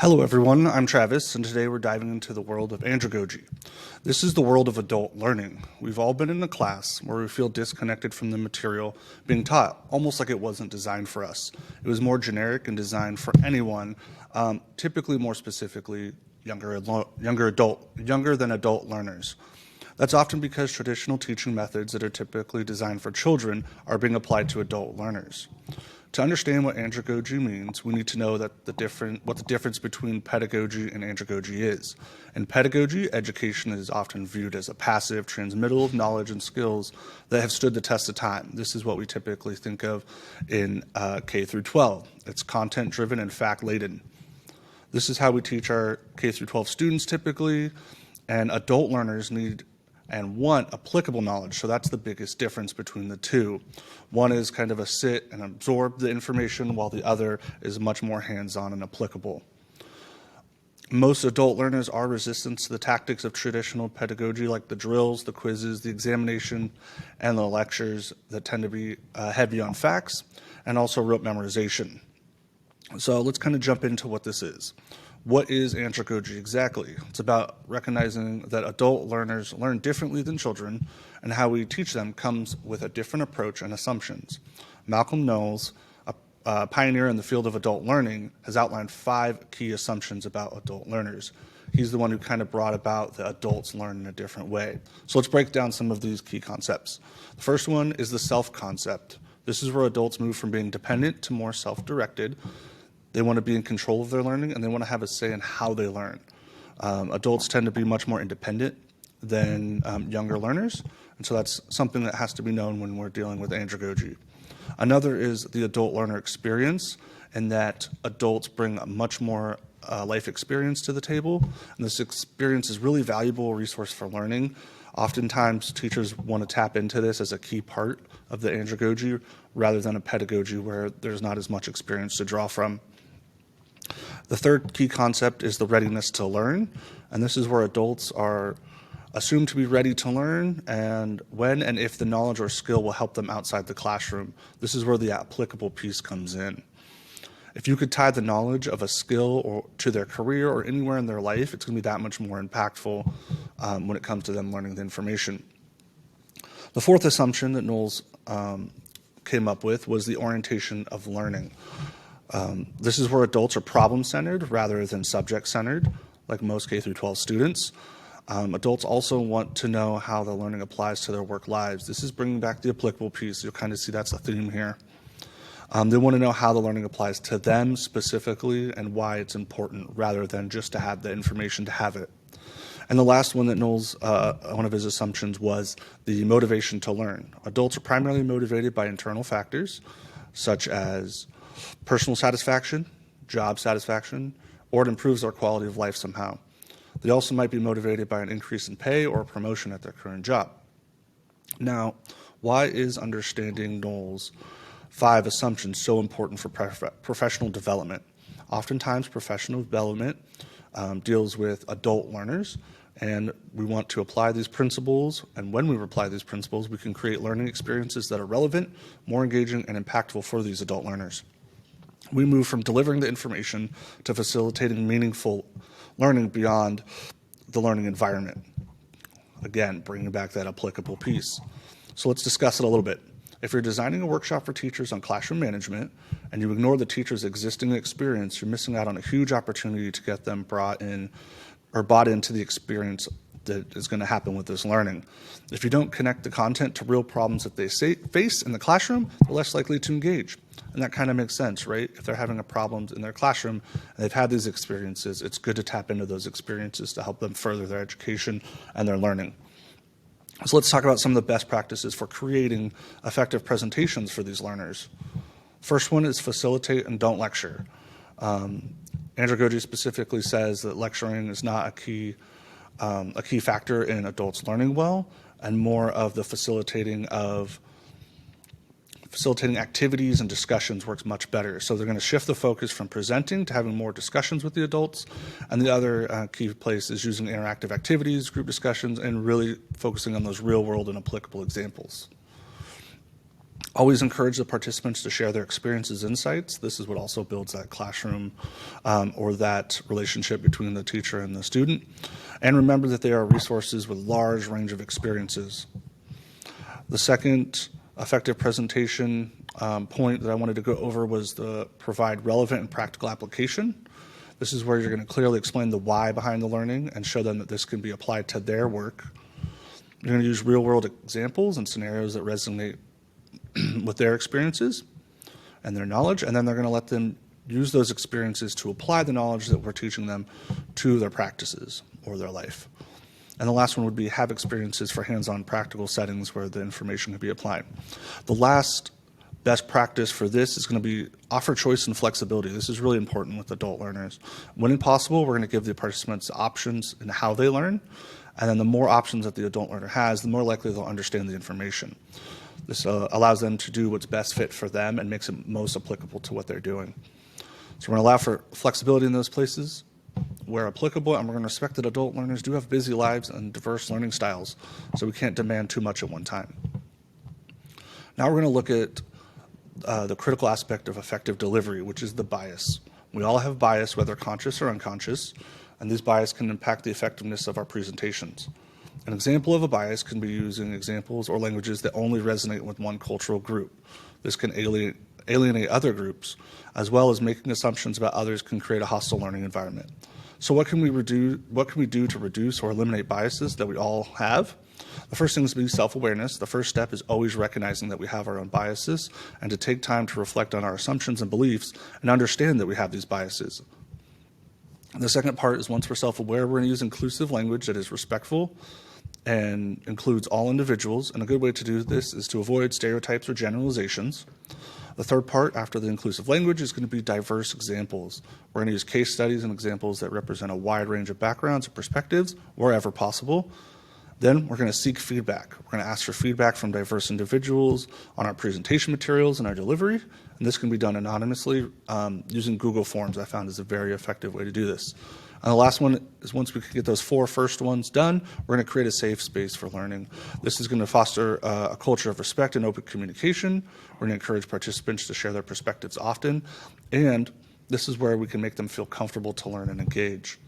Hello everyone, I'm Travis, and today we're diving into the world of andragogy. This is the world of adult learning. We've all been in a class where we feel disconnected from the material being taught, almost like it wasn't designed for us. It was more generic and designed for anyone, typically more specifically younger than adult learners. That's often because traditional teaching methods that are typically designed for children are being applied to adult learners. To understand what andragogy means, we need to know that what the difference between pedagogy and andragogy is. In pedagogy, education is often viewed as a passive transmittal of knowledge and skills that have stood the test of time. This is what we typically think of in K through 12. It's content-driven and fact-laden. This is how we teach our K through 12 students typically, and adult learners need and want applicable knowledge. So that's the biggest difference between the two. One is kind of a sit and absorb the information, while the other is much more hands-on and applicable. Most adult learners are resistant to the tactics of traditional pedagogy, like the drills, the quizzes, the examination, and the lectures that tend to be heavy on facts and also rote memorization. So let's kind of jump into what this is. What is andragogy exactly? It's about recognizing that adult learners learn differently than children, and how we teach them comes with a different approach and assumptions. Malcolm Knowles, a pioneer in the field of adult learning, has outlined 5 key assumptions about adult learners. He's the one who kind of brought about the adults learn in a different way. So let's break down some of these key concepts. The first one is the self concept. This is where adults move from being dependent to more self-directed. They want to be in control of their learning, and they want to have a say in how they learn. Adults tend to be much more independent than younger learners, and so that's something that has to be known when we're dealing with andragogy. Another is the adult learner experience, in that adults bring a much more life experience to the table, and this experience is really valuable resource for learning. Oftentimes, teachers want to tap into this as a key part of the andragogy rather than a pedagogy where there's not as much experience to draw from. The third key concept is the readiness to learn, and this is where adults are assumed to be ready to learn, and when and if the knowledge or skill will help them outside the classroom. This is where the applicable piece comes in. If you could tie the knowledge of a skill or to their career or anywhere in their life, it's going to be that much more impactful when it comes to them learning the information. The fourth assumption that Knowles came up with was the orientation of learning. This is where adults are problem-centered rather than subject-centered, like most K through 12 students. Adults also want to know how the learning applies to their work lives. This is bringing back the applicable piece. You'll kind of see that's a theme here. They want to know how the learning applies to them specifically and why it's important, rather than just to have the information to have it. And the last one that Knowles, one of his assumptions, was the motivation to learn. Adults are primarily motivated by internal factors, such as personal satisfaction, job satisfaction, or it improves their quality of life somehow. They also might be motivated by an increase in pay or a promotion at their current job. Now, why is understanding Knowles' 5 assumptions so important for professional development? Oftentimes, professional development deals with adult learners, and we want to apply these principles, and when we apply these principles, we can create learning experiences that are relevant, more engaging, and impactful for these adult learners. We move from delivering the information to facilitating meaningful learning beyond the learning environment. Again, bringing back that applicable piece. So let's discuss it a little bit. If you're designing a workshop for teachers on classroom management and you ignore the teacher's existing experience, you're missing out on a huge opportunity to get them brought into the experience that is going to happen with this learning. If you don't connect the content to real problems that they face in the classroom, they're less likely to engage. And that kind of makes sense, right? If they're having a problem in their classroom and they've had these experiences, it's good to tap into those experiences to help them further their education and their learning. So let's talk about some of the best practices for creating effective presentations for these learners. First one is facilitate and don't lecture. Andragogy specifically says that lecturing is not a key factor in adults learning well, and more of the facilitating activities and discussions works much better. So they're going to shift the focus from presenting to having more discussions with the adults. And the other key place is using interactive activities, group discussions, and really focusing on those real world and applicable examples. Always encourage the participants to share their experiences, insights. This is what also builds that classroom or that relationship between the teacher and the student. And remember that they are resources with a large range of experiences. The second effective presentation point that I wanted to go over was to provide relevant and practical application. This is where you're going to clearly explain the why behind the learning and show them that this can be applied to their work. You're going to use real-world examples and scenarios that resonate with their experiences and their knowledge, and then they're going to let them use those experiences to apply the knowledge that we're teaching them to their practices or their life. And the last one would be have experiences for hands-on practical settings where the information can be applied. The last best practice for this is going to be offer choice and flexibility. This is really important with adult learners. When possible, we're going to give the participants options in how they learn, and then the more options that the adult learner has, the more likely they'll understand the information. This allows them to do what's best fit for them and makes it most applicable to what they're doing. So we're going to allow for flexibility in those places where applicable, and we're going to respect that adult learners do have busy lives and diverse learning styles, so we can't demand too much at one time. Now we're going to look at the critical aspect of effective delivery, which is the bias. We all have bias, whether conscious or unconscious, and these bias can impact the effectiveness of our presentations. An example of a bias can be using examples or languages that only resonate with one cultural group. This can alienate other groups, as well as making assumptions about others can create a hostile learning environment. So what can we do to reduce or eliminate biases that we all have? The first thing is to be self-awareness. The first step is always recognizing that we have our own biases and to take time to reflect on our assumptions and beliefs and understand that we have these biases. The second part is once we're self-aware, we're going to use inclusive language that is respectful and includes all individuals, and a good way to do this is to avoid stereotypes or generalizations. The third part, after the inclusive language, is going to be diverse examples. We're going to use case studies and examples that represent a wide range of backgrounds and perspectives wherever possible. Then we're going to seek feedback. We're going to ask for feedback from diverse individuals on our presentation materials and our delivery, and this can be done anonymously using Google Forms. I found is a very effective way to do this. And the last one is once we can get those four first ones done, we're going to create a safe space for learning. This is going to foster a culture of respect and open communication. We're going to encourage participants to share their perspectives often, and this is where we can make them feel comfortable to learn and engage.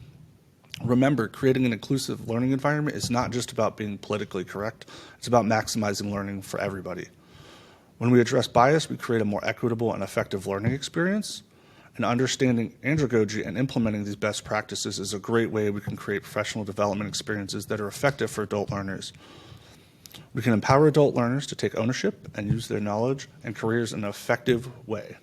Remember, creating an inclusive learning environment is not just about being politically correct. It's about maximizing learning for everybody. When we address bias, we create a more equitable and effective learning experience. And understanding andragogy and implementing these best practices is a great way we can create professional development experiences that are effective for adult learners. We can empower adult learners to take ownership and use their knowledge and careers in an effective way.